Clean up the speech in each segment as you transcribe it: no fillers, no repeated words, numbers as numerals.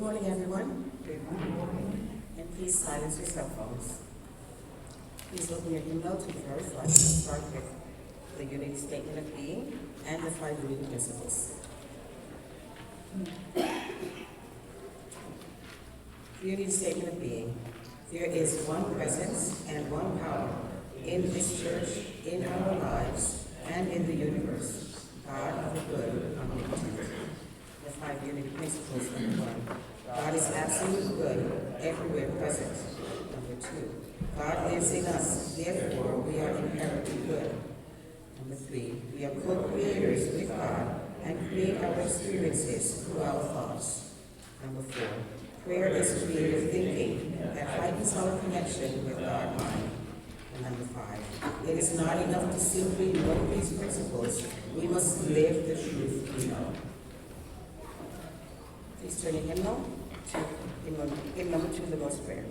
morning, everyone. Good morning. And please silence your cell phones. Please open your email to the verse. Let's start with the unity statement of being and the 5 unity principles. The unity statement of being. There is one presence and one power in this church, in our lives, and in the universe. God of the good, omnipotent. The 5 unity principles. Number 1. God is absolute good, everywhere present. Number 2. God lives in us, therefore we are inherently good. Number 3. We are co-creators with God and create our experiences through our thoughts. Number 4. Prayer is creative thinking that heightens our connection with God mind. And number 5. It is not enough to simply know these principles. We must live the truth we know. Please turn your hymnal to hymn number 2, the Lord's Prayer.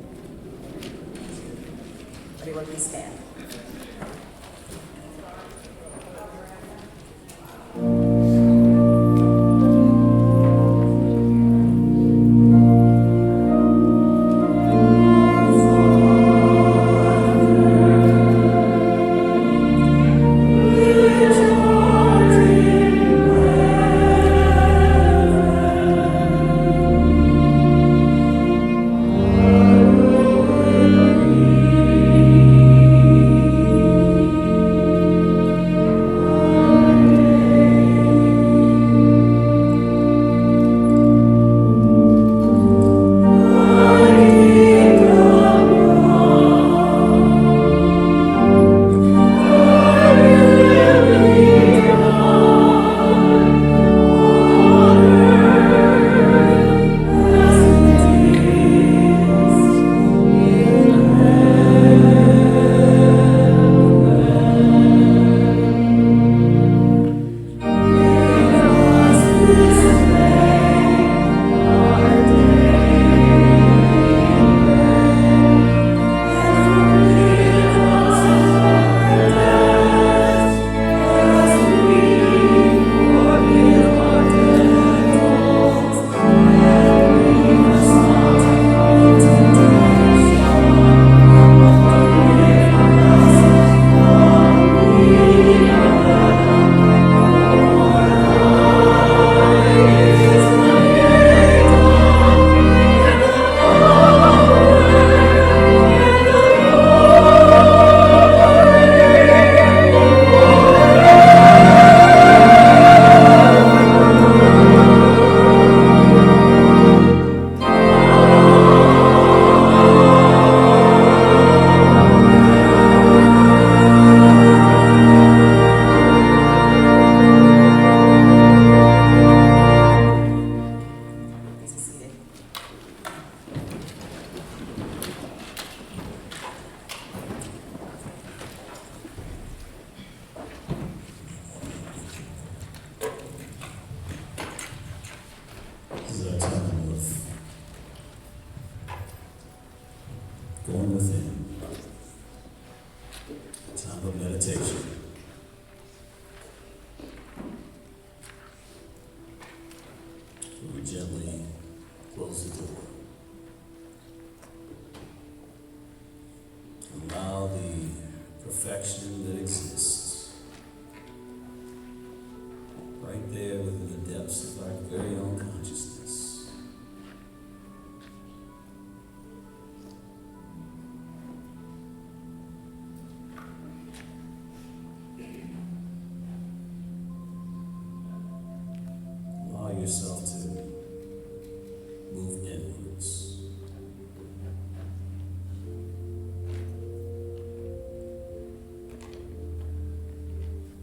Everyone please stand. Going within. Time of meditation. We gently close the door. Allow the perfection that exists right there within the depths of our very own consciousness. Allow yourself to move inwards.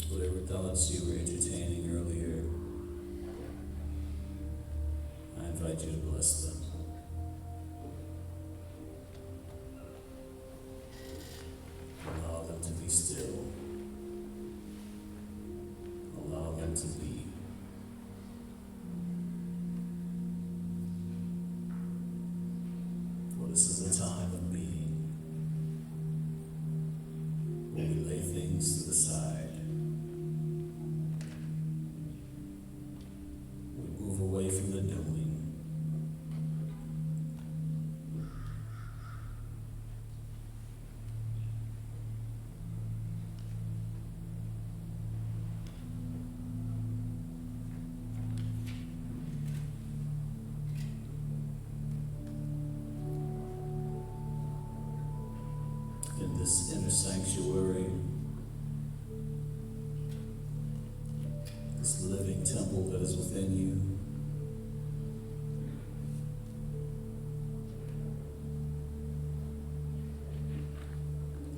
Whatever thoughts you were entertaining earlier, I invite you to bless them. Allow them to be still. Allow them to be. For this is a time of being, where we lay things to the side. We move away from the doing this inner sanctuary, this living temple that is within you.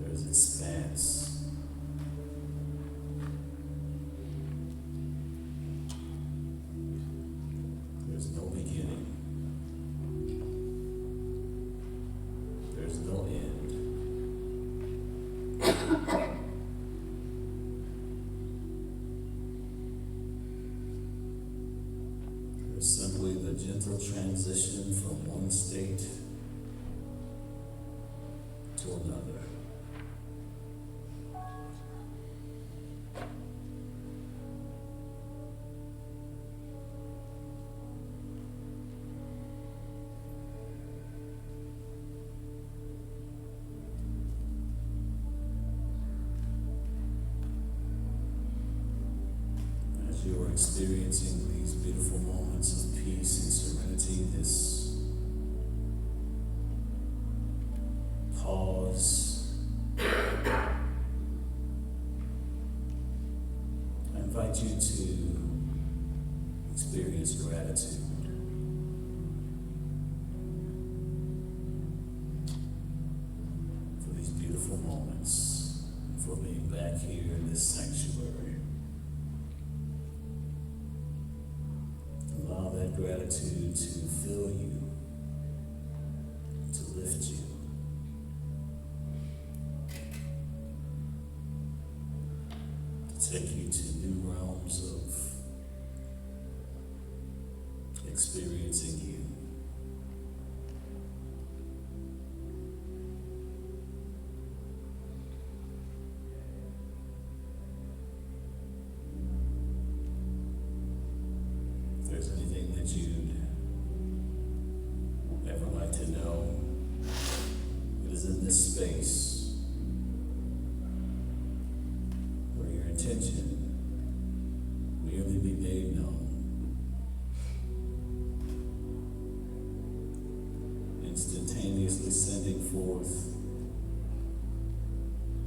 There is expanse. There's no beginning. There's no end. There's simply the gentle transition from one state to another. You are experiencing these beautiful moments of peace and serenity, this pause. I invite you to experience gratitude for these beautiful moments, for being back here in this sanctuary. Allow that gratitude to fill you, to lift you. To take you to new realms of experiencing you. If there's anything that you'd ever like to know, it is in this space where your intention merely be made known. Instantaneously sending forth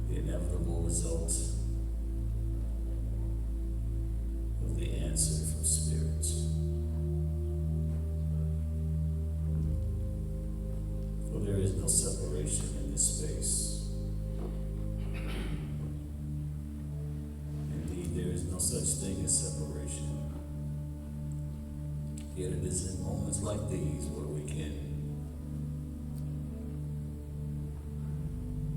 the inevitable result of the answer from Spirit. For there is no separation in this space. Indeed, there is no such thing as separation. Yet it is in moments like these where we can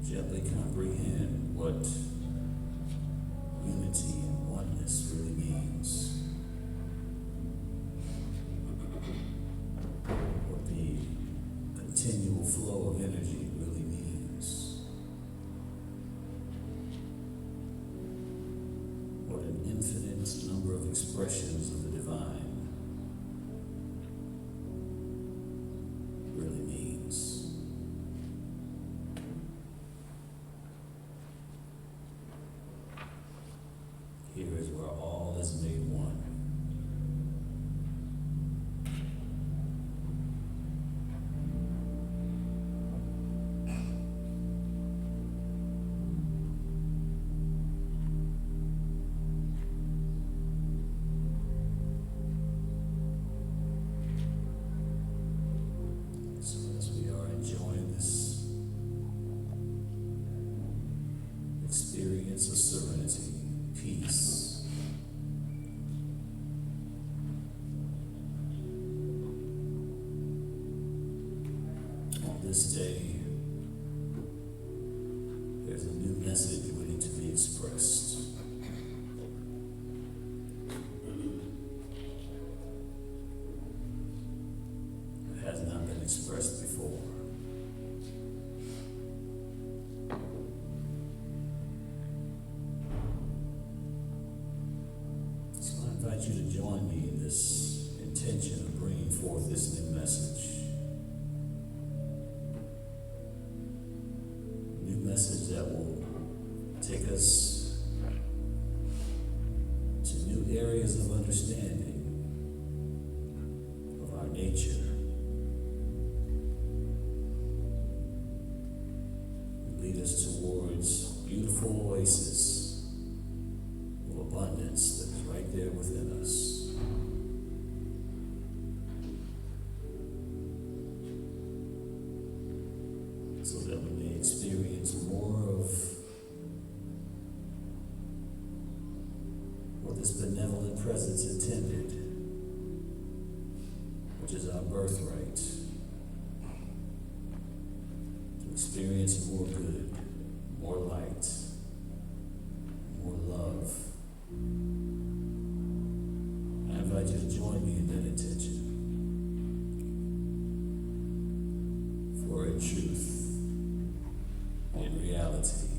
gently comprehend what unity and oneness really means. What the continual flow of energy really means. What an infinite number of expressions of the divine really means. Here is where all is made one. So as we are enjoying this experience of serenity, peace, on this day, there's a new message waiting to be expressed. It has not been expressed before. So I invite you to join me in this intention of bringing forth this new message. New message that will take us to new areas of understanding of our nature. Lead us toward there within us. So that we may experience more of what this benevolent presence intended, which is our birthright, to experience more good, more light, more love. I invite you to join me in that intention. For in truth, in reality,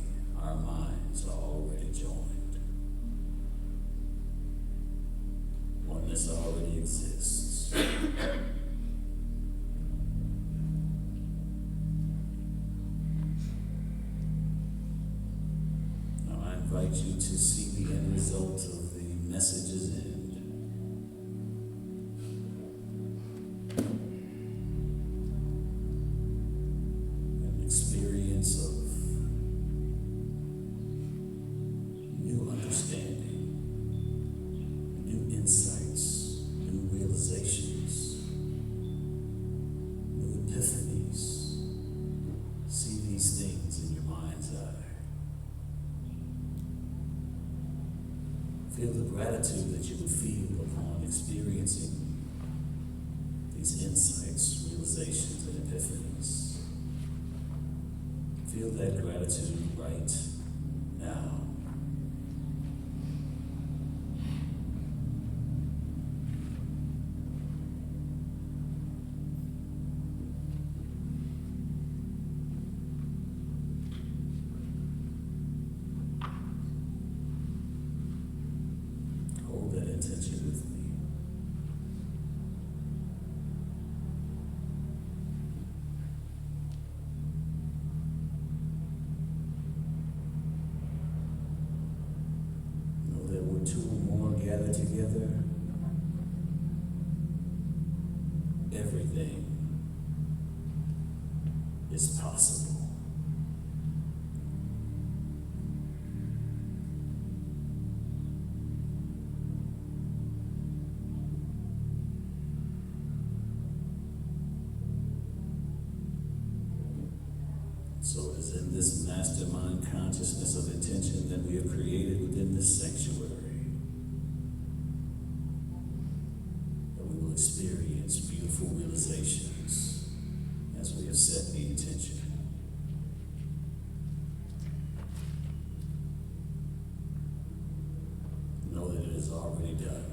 our minds are already joined. Oneness already exists. Now I invite you to see the end result of the message's end. An experience of new understanding, new insights, new realizations, new epiphanies. See these things in your mind's eye. Feel the gratitude that you would feel upon experiencing these insights, realizations, and epiphanies. Feel that gratitude right now. Hold that intention with me. Know that where two or more gather together, everything is possible. So it is in this mastermind consciousness of intention that we are created within this sanctuary, that we will experience beautiful realizations as we have set the intention. Know that it is already done.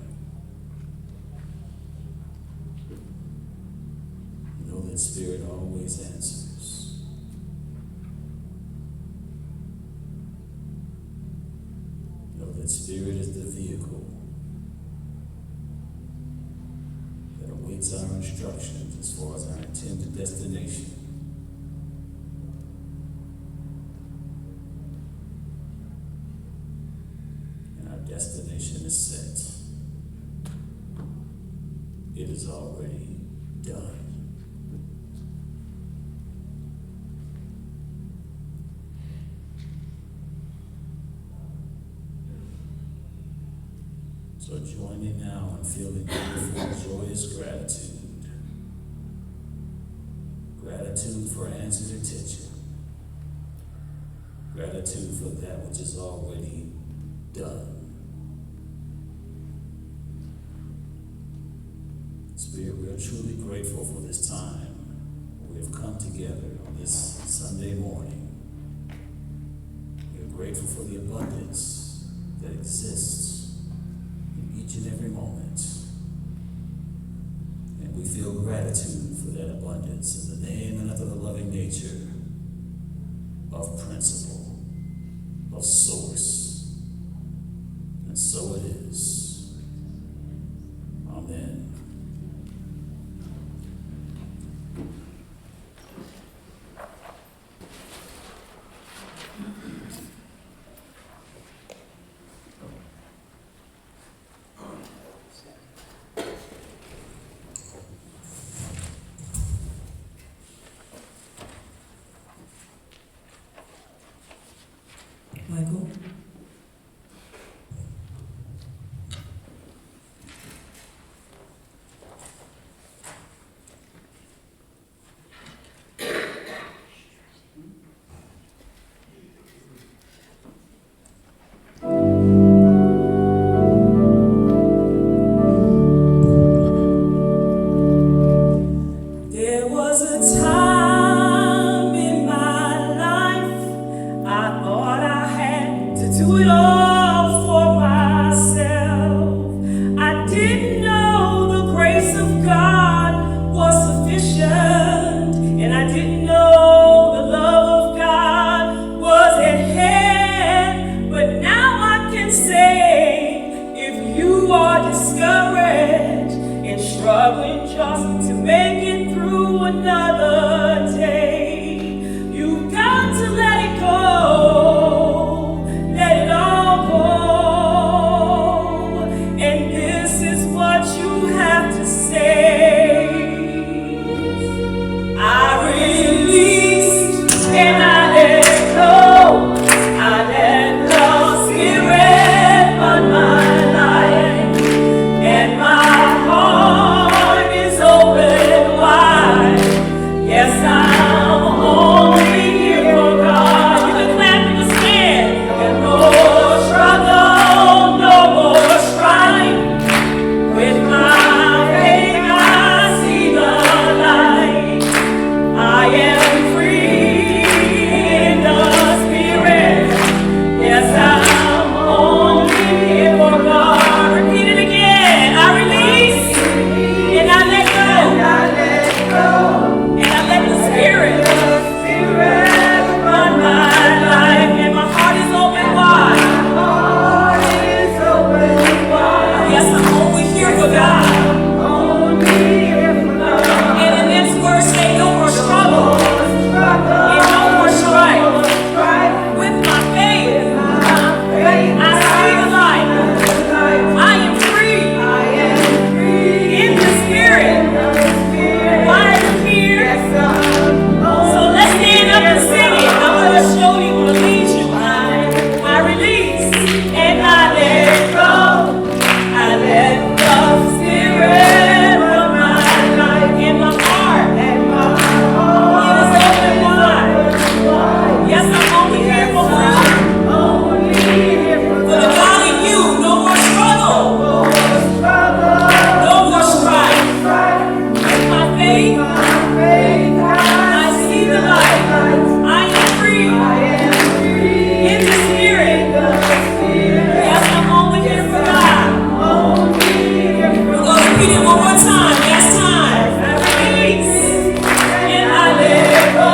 Know that Spirit always answers. Know that Spirit is the vehicle that awaits our instructions as far as our intended destination. And our destination is set. It is already done. So join me now in feeling beautiful, joyous gratitude. Gratitude for answered intention. Gratitude for that which is already done. Spirit, we are truly grateful for this time. We have come together on this Sunday morning. We are grateful for the abundance that exists each and every moment. And we feel gratitude for that abundance in the name and after the loving nature of principle, of source. And so it is. Amen. Michael? are discouraged and struggling just to make it through another day, you've got to let it go, let it all go, and this is what you have to say. I release and I let go. I let the Spirit run my life, and my heart is open wide. Yes, I'm only here for God. You can clap in the stand. And no more struggle, no more strife. With my faith, I see the light. I am free in the Spirit. Yes, I'm only here for God. Repeat it again. I release and I let go. And I let the Spirit run my life. And my heart is open wide. Yes, I'm only here for God. And the next verse say no more struggle and no more strife. With my faith, I see the light. I am free in the Spirit. Why are you here? So let's stand up and sing it. I'm going to show you, I'm going to lead you. I release and I let go. I let the Spirit run my life in my heart. It is open wide. Yes, I'm only here for God. For the God in you, no more struggle, no more strife. With my faith, I see the light. I am free in the Spirit. Yes, I'm only here for God. We're going to repeat it one more time. Last time. I release and I let go.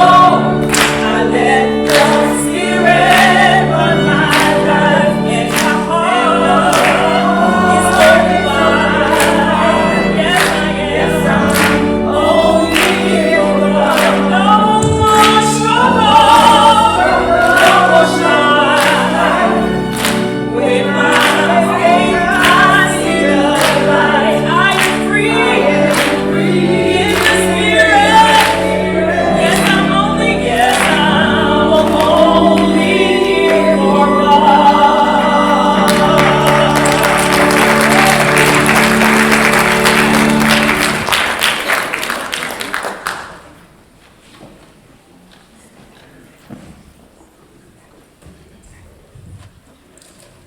I let the Spirit run my life, and my heart is open wide. Yes, I'm only here for God. No more struggle, no more strife. With my faith, I see the light. I am free in the Spirit. Yes, I'm only here for God.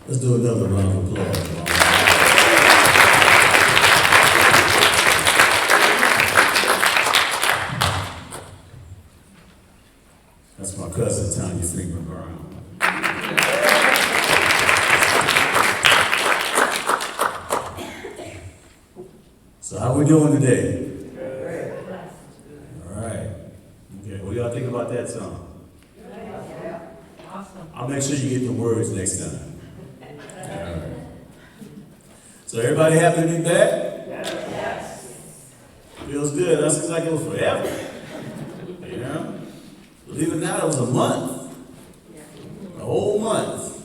Let's do another round of applause. That's my cousin, Tanya Freeman Brown. So how we doing today? All right. Okay, what y'all think about that song? I'll make sure you get the words next time. All right. So everybody happy to be back? Yes. Feels good. That seems like it was forever. You know? Believe it or not, it was a month. A whole month.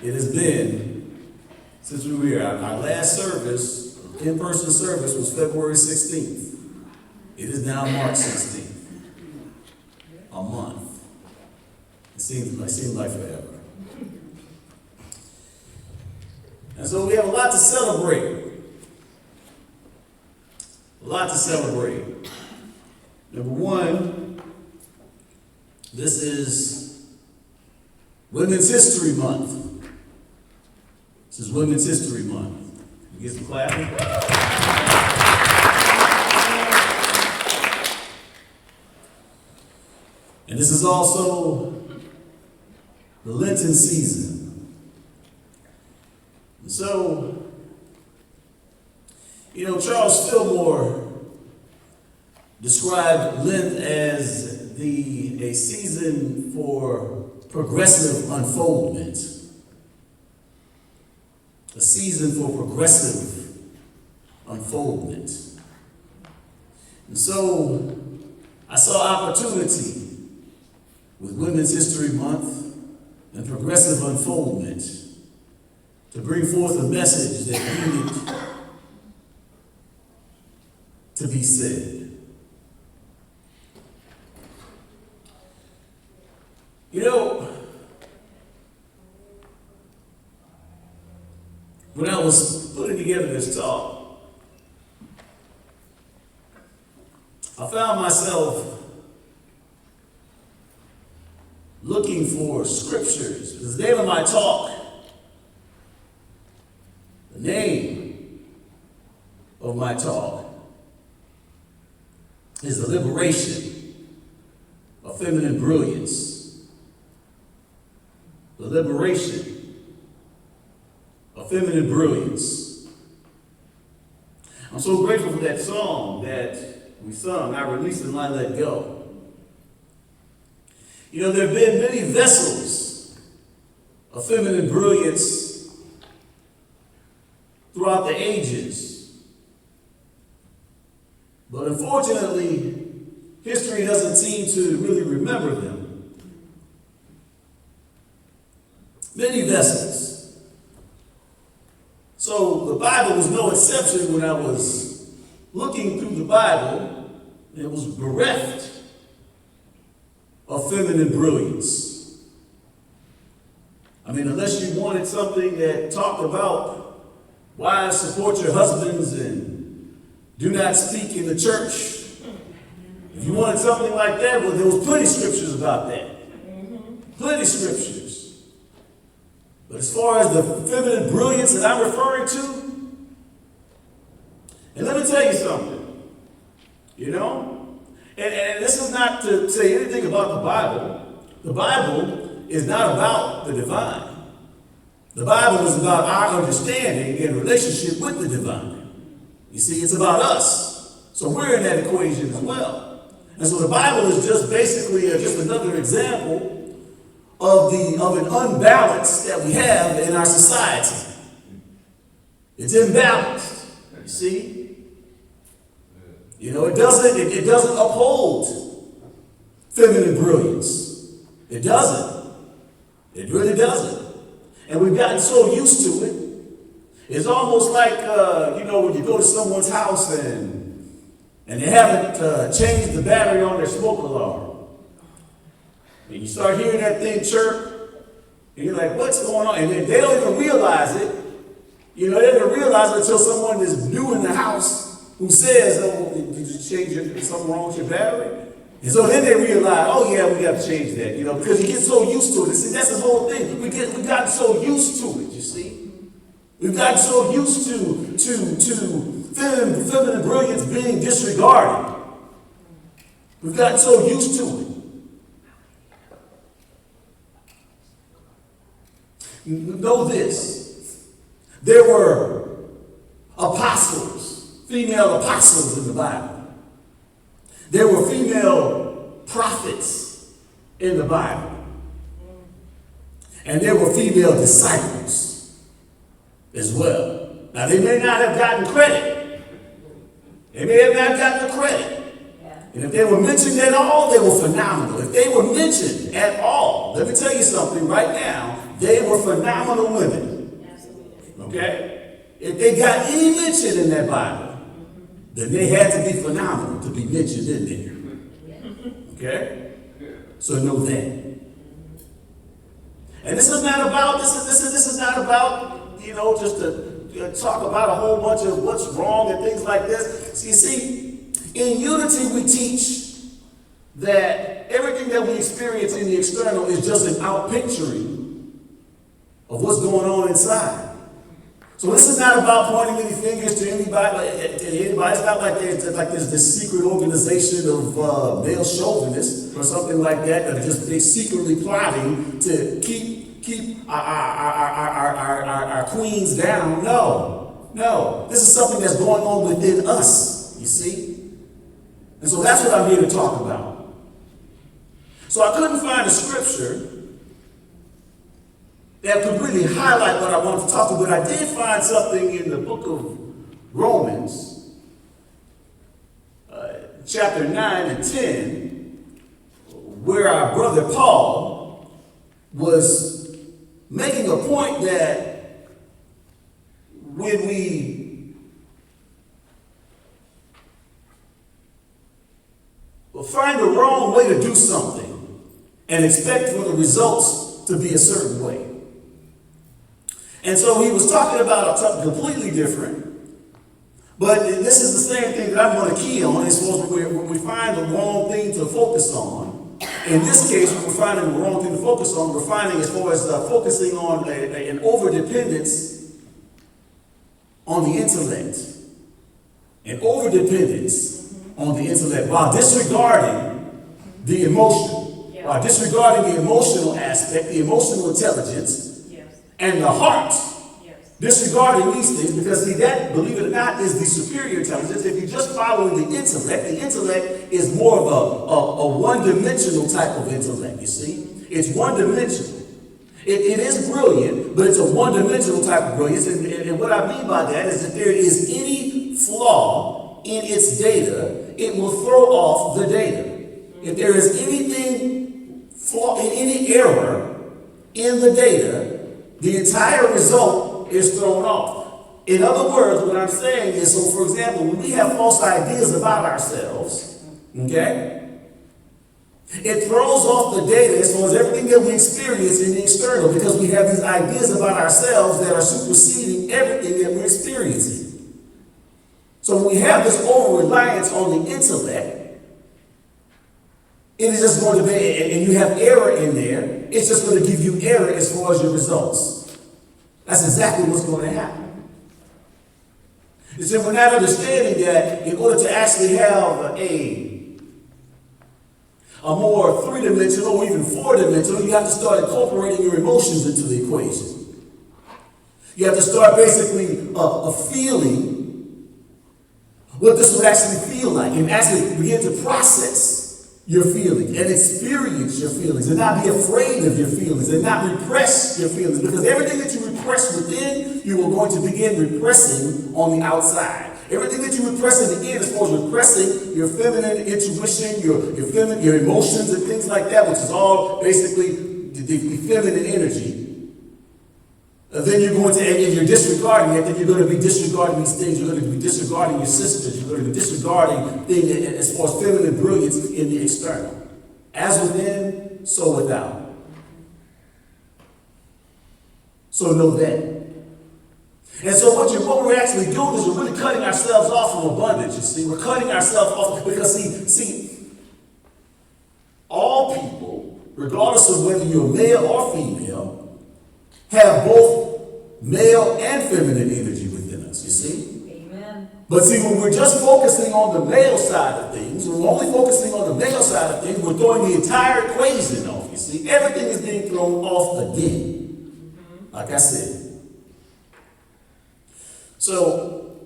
It has been since we were here. Our last service, in-person service, was February 16th. It is now March 16th. A month. It seems like forever. And so we have a lot to celebrate. A lot to celebrate. Number one, this is Women's History Month. This is Women's History Month. Can we get some clapping? And this is also the Lenten season. So, you know, Charles Fillmore described Lent as a season for progressive unfoldment. a season for progressive unfoldment. And so I saw opportunity with Women's History Month and progressive unfoldment to bring forth a message that needed to be said. You know, when I was putting together this talk, I found myself looking for scriptures. The name of my talk, the name of my talk is The Liberation of Feminine Brilliance. The Liberation of Feminine Brilliance. I'm so grateful for that song that we sung, I Release and I Let Go. You know, there have been many vessels of feminine brilliance throughout the ages. But unfortunately, history doesn't seem to really remember them. Many vessels. So the Bible was no exception. When I was looking through the Bible, it was bereft of feminine brilliance. I mean, unless you wanted something that talked about wives support your husbands and do not speak in the church. If you wanted something like that, well, there was plenty of scriptures about that. Plenty of scriptures. But as far as the feminine brilliance that I'm referring to, and let me tell you something, you know, and this is not to say anything about the Bible. The Bible is not about the divine. The Bible is about our understanding and relationship with the divine. You see, it's about us. So we're in that equation as well. And so the Bible is just basically just another example of an unbalance that we have in our society. It's imbalanced, you see. You know, it doesn't uphold feminine brilliance. It doesn't. It really doesn't. And we've gotten so used to it. It's almost like, when you go to someone's house and they haven't changed the battery on their smoke alarm. And you start hearing that thing chirp, and you're like, what's going on? And they don't even realize it. You know, they don't even realize it until someone is new in the house who says, oh, did you change something wrong with your battery? And so then they realize, oh yeah, we got to change that, you know, because you get so used to it. See, that's the whole thing. We've gotten so used to it, you see. We've gotten so used to feminine brilliance being disregarded. We've gotten so used to it. Know this. There were apostles, female apostles in the Bible. There were female prophets in the Bible. And there were female disciples as well. Now, they may not have gotten credit. They may have not gotten the credit. And if they were mentioned at all, they were phenomenal. If they were mentioned at all, let me tell you something right now, they were phenomenal women. Okay? If they got any mention in that Bible, then they had to be phenomenal to be mentioned in there. Okay? So know that. And this is not about, this is not about, you know, just to talk about a whole bunch of what's wrong and things like this. So you see, in unity we teach that everything that we experience in the external is just an outpicturing of what's going on inside. So this is not about pointing any fingers to anybody. It's not like there's this secret organization of male chauvinists or something like that that are just they secretly plotting to keep our queens down. No. This is something that's going on within us, you see? And so that's what I'm here to talk about. So I couldn't find a scripture that could really highlight what I want to talk about. But I did find something in the book of Romans, chapter 9 and 10, where our brother Paul was making a point that when we find the wrong way to do something and expect for the results to be a certain way. And so he was talking about something completely different. But this is the same thing that I'm going to key on as far as when we find the wrong thing to focus on. In this case, when we're finding the wrong thing to focus on, we're finding as far as focusing on an overdependence on the intellect. An overdependence on the intellect while disregarding the emotion, while disregarding the emotional aspect, the emotional intelligence, and the heart. Disregarding these things, because see, that, believe it or not, is the superior intelligence. If you're just following the intellect is more of a one-dimensional type of intellect, you see. It's one-dimensional. It is brilliant, but it's a one-dimensional type of brilliance. And what I mean by that is if there is any flaw in its data, it will throw off the data. If there is anything flaw, any error in the data, the entire result is thrown off. In other words, what I'm saying is, so for example, when we have false ideas about ourselves, okay, it throws off the data as far as everything that we experience in the external, because we have these ideas about ourselves that are superseding everything that we're experiencing. So when we have this over-reliance on the intellect, it is just going to be, and you have error in there, it's just going to give you error as far as your results. That's exactly what's going to happen. You see, we're not understanding that in order to actually have a more three-dimensional or even four-dimensional, you have to start incorporating your emotions into the equation. You have to start basically feeling what this would actually feel like and actually begin to process your feelings and experience your feelings and not be afraid of your feelings and not repress your feelings, because everything that you repress within, you are going to begin repressing on the outside. Everything that you repress in the end, as far as repressing your feminine intuition, your emotions and things like that, which is all basically the feminine energy. Then you're going to, and you're disregarding it, then you're going to be disregarding these things. You're going to be disregarding your sisters. You're going to be disregarding things as far as feminine brilliance in the external. As within, so without. So know that. And so what we're actually doing is we're really cutting ourselves off from abundance, you see. We're cutting ourselves off because, see, all people, regardless of whether you're male or female, have both male and feminine energy within us, you see? Amen. But see, when we're just focusing on the male side of things, when we're only focusing on the male side of things, we're throwing the entire equation off, you see? Everything is being thrown off again, like I said. So,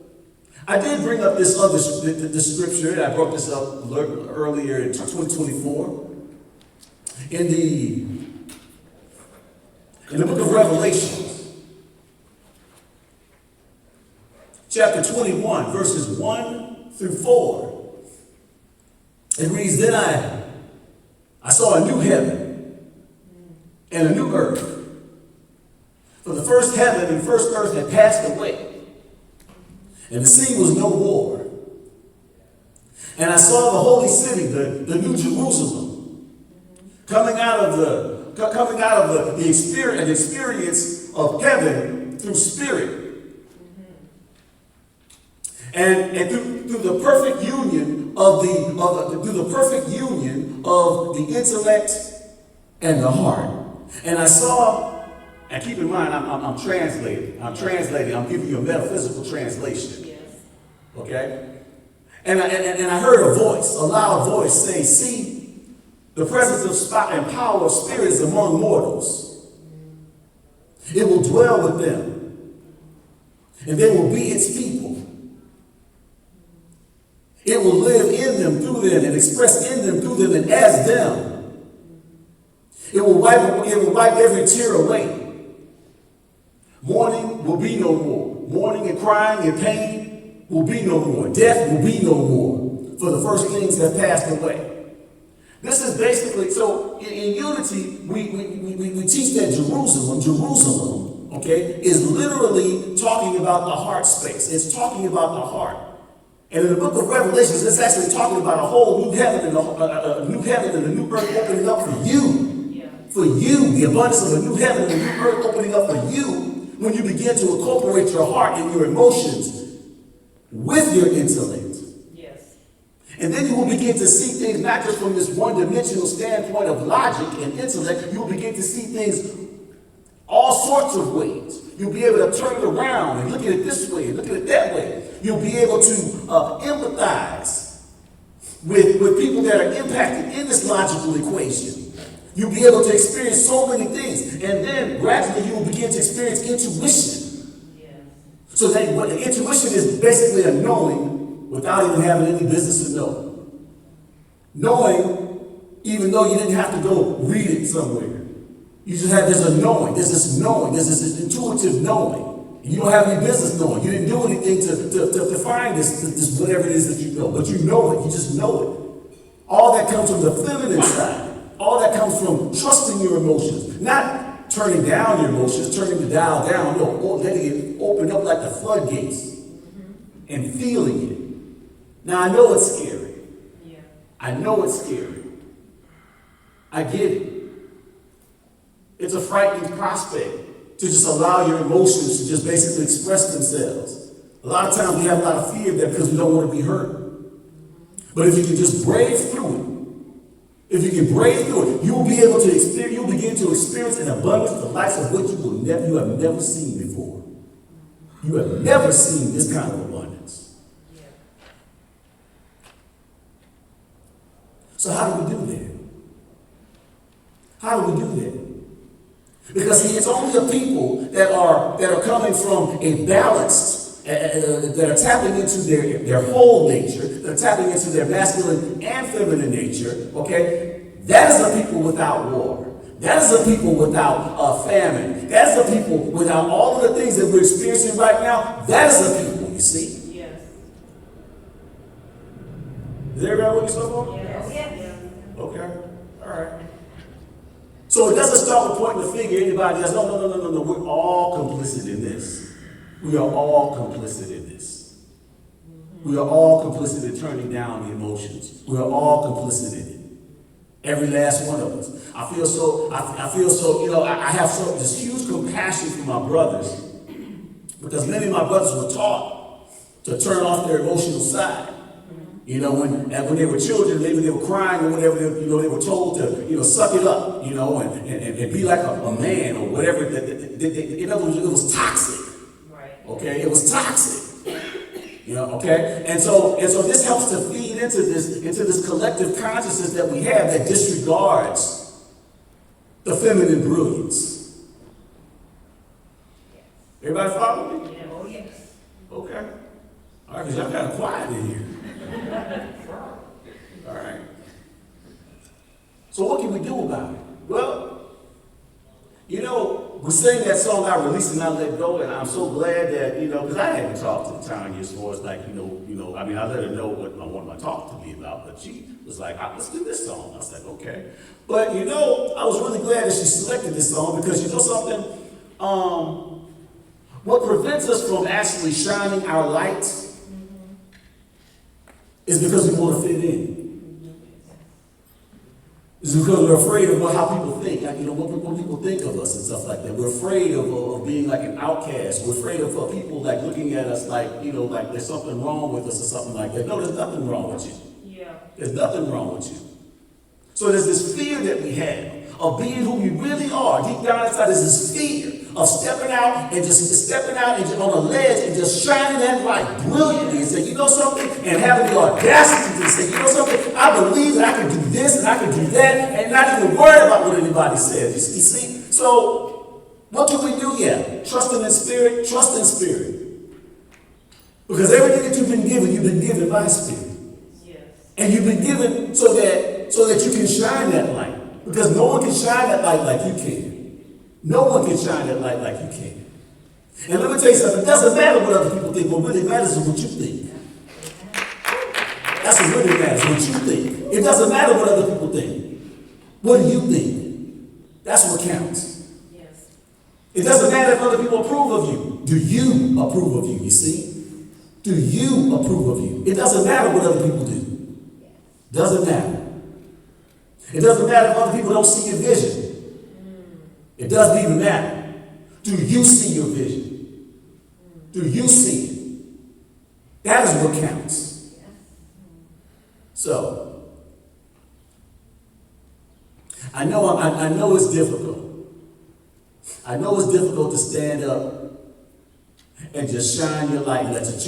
I did bring up this other this scripture, and I brought this up earlier in 2024. In the book of Revelation, chapter 21, verses 1 through 4, it reads, "Then I saw a new heaven and a new earth. For the first heaven and first earth had passed away, and the sea was no more. And I saw the holy city, the new Jerusalem, coming out of the experience of heaven through spirit, and through the perfect union of the intellect and the heart. And I saw, and keep in mind, I'm translating. I'm giving you a metaphysical translation. Yes. Okay? And I heard a loud voice say, 'See, the presence of and power of spirit is among mortals. It will dwell with them, and they will be its people. It will live in them, through them, and express in them, through them, and as them. It will wipe every tear away. Mourning will be no more. Mourning and crying and pain will be no more. Death will be no more, for the first things have passed away. This is basically, so in unity, we teach that Jerusalem, okay, is literally talking about the heart space. It's talking about the heart. And in the book of Revelations, it's actually talking about a whole new heaven and a new heaven and a new earth opening up for you. Yeah. For you, the abundance of a new heaven and a new earth opening up for you when you begin to incorporate your heart and your emotions with your intellect. And then you will begin to see things not just from this one-dimensional standpoint of logic and intellect. You will begin to see things all sorts of ways. You'll be able to turn it around and look at it this way and look at it that way. You'll be able to empathize with people that are impacted in this logical equation. You'll be able to experience so many things. And then gradually you will begin to experience intuition. Yes. So that what intuition is basically a knowing without even having any business to know. Knowing, even though you didn't have to go read it somewhere. You just have, there's a knowing, there's this knowing, there's this intuitive knowing. You don't have any business knowing. You didn't do anything to find this whatever it is that you know. But you know it, you just know it. All that comes from the feminine side. All that comes from trusting your emotions. Not turning down your emotions, turning the dial down. No, letting it open up like the floodgates. And feeling it. Now, I know it's scary. Yeah. I know it's scary. I get it. It's a frightening prospect to just allow your emotions to just basically express themselves. A lot of times we have a lot of fear of that because we don't want to be hurt. But if you can just brave through it, if you can brave through it, you'll be able to experience, you'll begin to experience an abundance the likes of which you have never seen before. You have never seen this kind of abundance. So how do we do that? How do we do that? Because see, it's only the people that are coming from a balanced, that are tapping into their whole nature, that are tapping into their masculine and feminine nature, okay? That is the people without war. That is the people without famine. That is the people without all of the things that we're experiencing right now. That is the people, you see? Yes. Is everybody with me so far? Yes. Okay. All right. So it doesn't start with pointing the finger at anybody else. No. We're all complicit in this. We are all complicit in this. We are all complicit in turning down the emotions. We are all complicit in it. Every last one of us. I feel so, I have this huge compassion for my brothers because many of my brothers were taught to turn off their emotional side. You know, when they were children, maybe they were crying or whatever, they were told to, suck it up, and be like a man or whatever. In other words, it was toxic. Right. Okay, it was toxic. Okay? And so this helps to feed into this collective consciousness that we have that disregards the feminine brilliance. Everybody follow me? Yeah. Oh, yes. Okay. All right, because y'all kind of quiet in here. All right. So what can we do about it? Well, we sang that song, I Release and I Let Go, and I'm so glad that, because I hadn't talked to Tanya as far as like, I let her know what I wanted my talk to be about, but she was like, let's do this song. I was like, okay. But, I was really glad that she selected this song because you know something? What prevents us from actually shining our light is because we want to fit in. It's because we're afraid of how people think, what people think of us and stuff like that. We're afraid of being like an outcast. We're afraid of people like looking at us like, like there's something wrong with us or something like that. No, there's nothing wrong with you. Yeah. There's nothing wrong with you. So there's this fear that we have of being who we really are. Deep down inside, there's this fear of stepping out and just on a ledge and just shining that light brilliantly and say, something, and having the audacity to say, something, I believe that I can do this and I can do that, and not even worry about what anybody says. You see? So, what can we do? Yeah, trusting in spirit, trust in spirit. Because everything that you've been given by spirit. Yes. And you've been given so that you can shine that light. Because no one can shine that light like you can. No one can shine that light like you can. And let me tell you something, it doesn't matter what other people think. What really matters is what you think. That's what really matters, what you think. It doesn't matter what other people think. What do you think? That's what counts. Yes. It doesn't matter if other people approve of you. Do you approve of you, you see? Do you approve of you? It doesn't matter what other people do. Doesn't matter. It doesn't matter if other people don't see your vision. It doesn't even matter. Do you see your vision? Do you see it? That is what counts. So, I know it's difficult. I know it's difficult to stand up and just shine your light and let the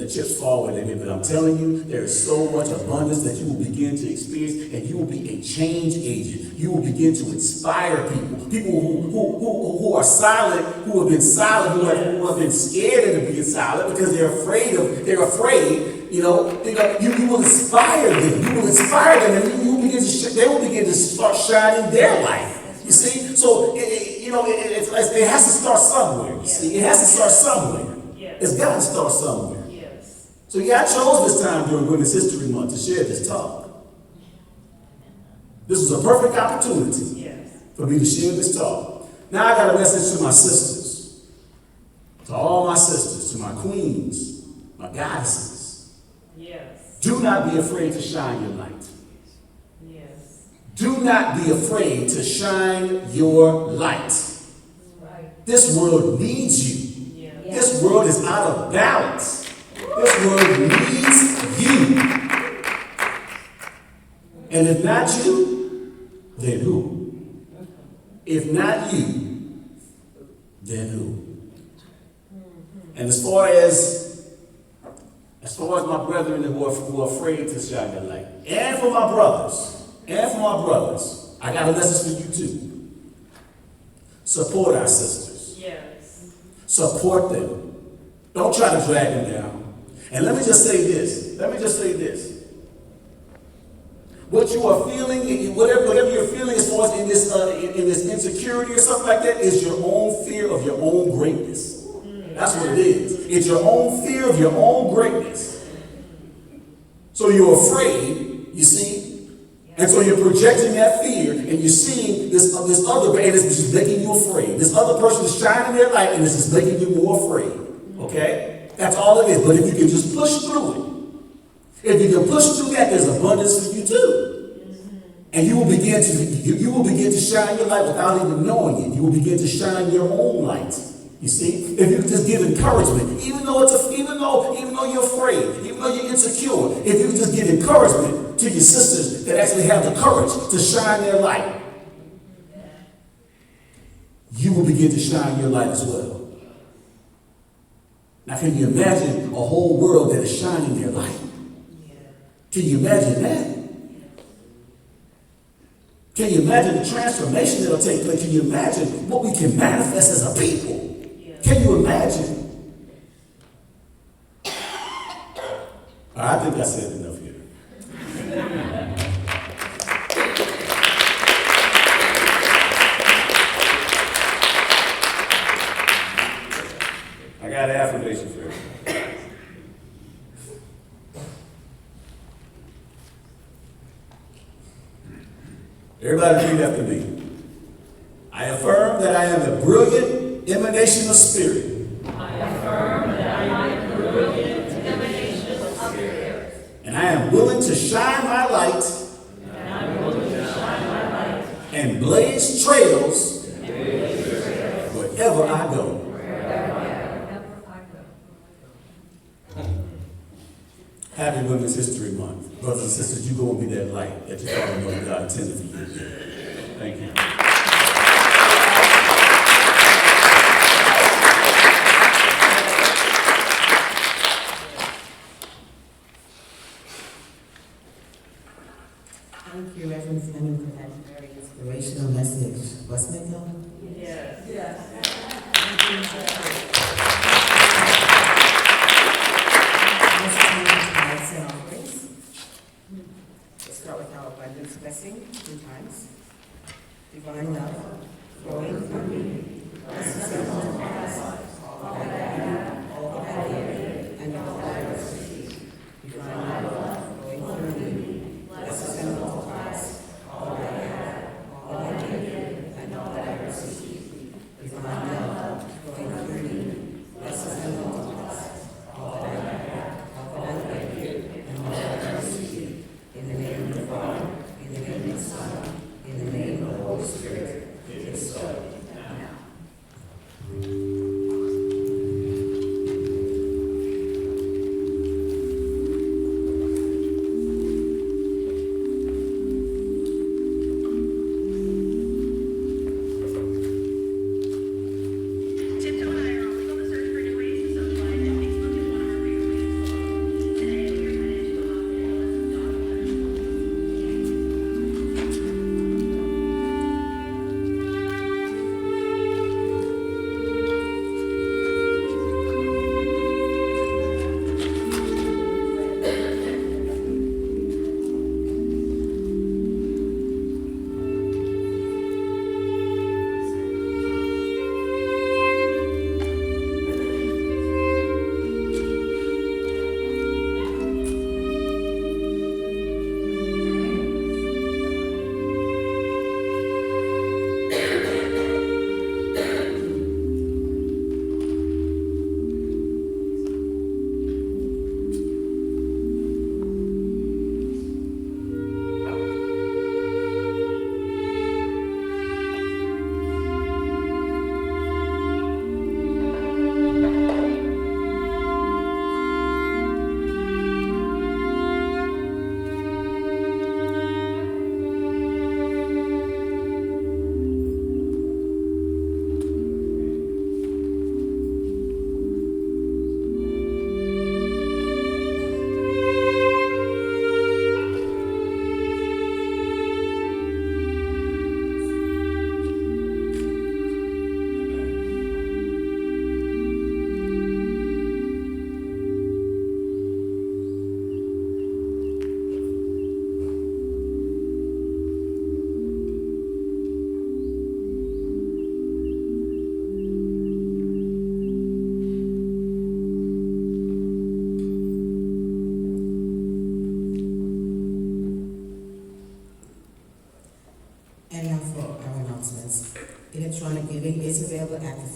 chips fall where they may. But I'm telling you, there is so much abundance that you will begin to experience, and you will be a change agent. You will begin to inspire people who are silent, who have been silent, who have been scared into being silent because they're afraid. You will inspire them. You will inspire them, and they will begin to start shining their light. You see, so it has to start somewhere. You see, it has to start somewhere. It's got to start somewhere. Yes. So I chose this time during Women's History Month to share this talk. This was a perfect opportunity for me to share this talk. Now I got a message to my sisters, to all my sisters, to my queens, my goddesses. Yes. Do not be afraid to shine your light. Yes. Do not be afraid to shine your light. Right. This world needs you. Yeah. This world is out of balance. This world needs you. And if not you, then who? If not you, then who? And as far as my brethren who are afraid to shine their light, and for my brothers, I got a message for you too. Support our sisters. Yes. Support them. Don't try to drag them down. And let me just say this. What you are feeling, whatever you're feeling as far as in this insecurity or something like that, is your own fear of your own greatness. That's what it is. It's your own fear of your own greatness. So you're afraid, you see, and so you're projecting that fear, and you're seeing this other, and it's just making you afraid. This other person is shining their light, and it's just making you more afraid. Okay? That's all it is. But if you can just push through it, if you can push through that, there's abundance for you too. And you will begin to shine your light without even knowing it. You will begin to shine your own light. You see, if you just give encouragement, even though you're afraid, even though you're insecure, if you just give encouragement to your sisters that actually have the courage to shine their light, you will begin to shine your light as well. Now, can you imagine a whole world that is shining their light? Can you imagine that? Can you imagine the transformation that will take place? Can you imagine what we can manifest as a people? Can you imagine? I think I said enough here. I got an affirmation for you. Everybody read after me. I affirm that I am a brilliant emanation of spirit. I affirm that I am a brilliant emanation of spirit. And I am willing to shine my light. And I am willing to shine my light. And blaze trails wherever I go. Happy Women's History Month. Brothers and sisters, you go and be that light that you all know God intended for you. Thank you. Thank you, Reverend Fleming, for that very inspirational message. Wasn't it, though? Yes. Yes. Let's start with our abundance blessing 2 times. Divine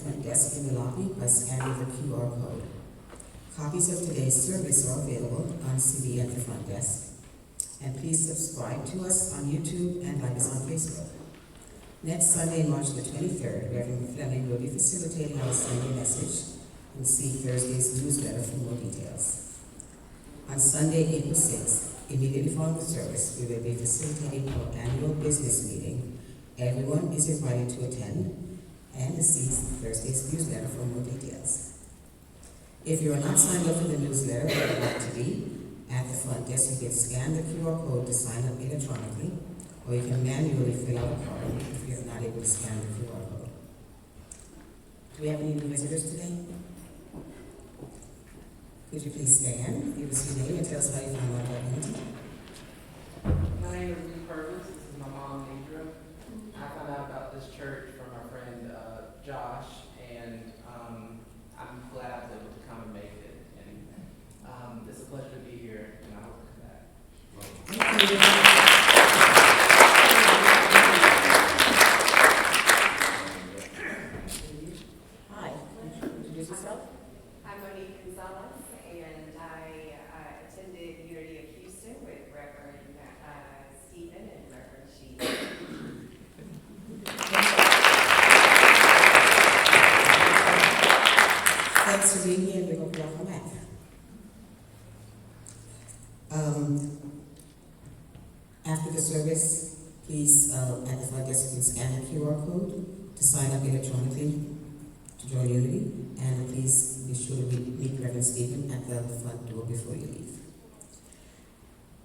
front desk in the lobby by scanning the QR code. Copies of today's service are available on CD at the front desk. And please subscribe to us on YouTube and like us on Facebook. Next Sunday, March the 23rd, Reverend Fleming will be facilitating our Sunday message, and see Thursday's newsletter for more details. On Sunday, April 6th, immediately following the service, we will be facilitating our annual business meeting. Everyone is invited to attend and to see Thursday's newsletter for more details. If you are not signed up for the newsletter but would like to be, at the front desk you can scan the QR code to sign up electronically, or you can manually fill out a card if you're not able to scan the QR code. Do we have any new visitors today? Could you please stand, give us your name, and tell us how you found out about Unity? My name is Lee Purvis. This is my mom, Deidre. I found out about this church from our friend Josh, and I'm glad I was able to come and make it. And it's a pleasure to be here, and I hope to come back. Thank you. Hi, introduce yourself. I'm Monique Gonzalez, and I attended Unity of Houston with Reverend Stephen and Reverend Stephen. Thanks for being here, and we hope you all come back. After the service, please, at the front desk, you can scan the QR code to sign up electronically to join Unity, and please be sure to meet Reverend Stephen at the front door before you leave.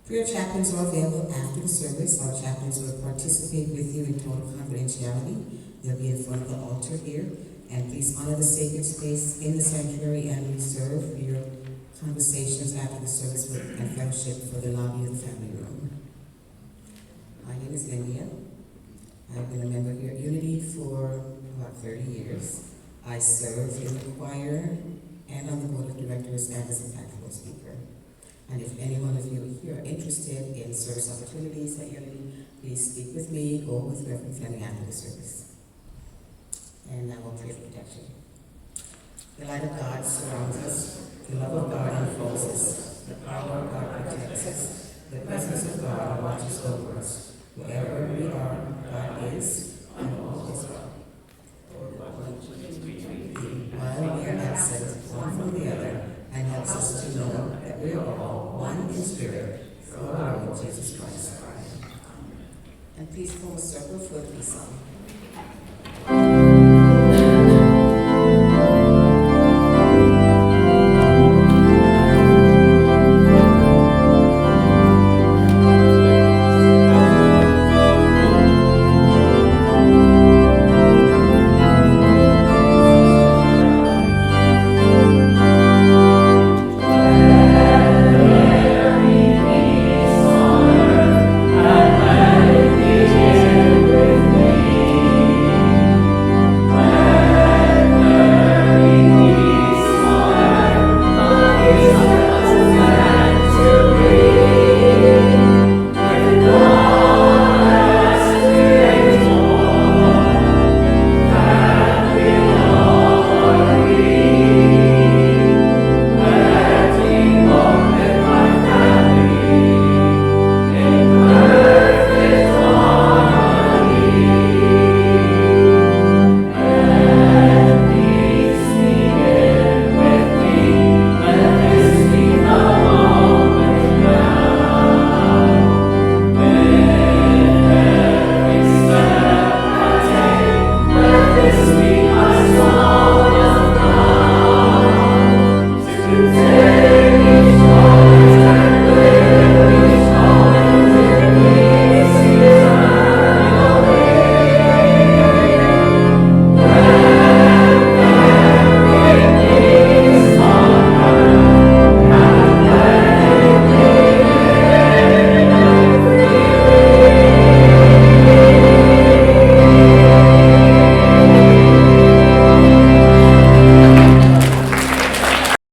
Prayer chaplains are available after the service. Our chaplains will participate with you in total confidentiality. They'll be in front of the altar here, and please honor the sacred space in the sanctuary and reserve your conversations after the service and fellowship for the lobby of the family room. My name is Lydia. I've been a member here at Unity for about 30 years. I serve in the choir and on the board of directors and as a practical speaker. And if any one of you here are interested in service opportunities at Unity, please speak with me or with Reverend Fleming after the service. And I will pray for protection. The light of God surrounds us. The love of God enfolds us. The power of God protects us. The presence of God watches over us. Wherever we are, God is, and all is well. While we are absent one from the other, and helps us to know that we are all one in spirit through our Lord Jesus Christ. And please form a circle for the peace song.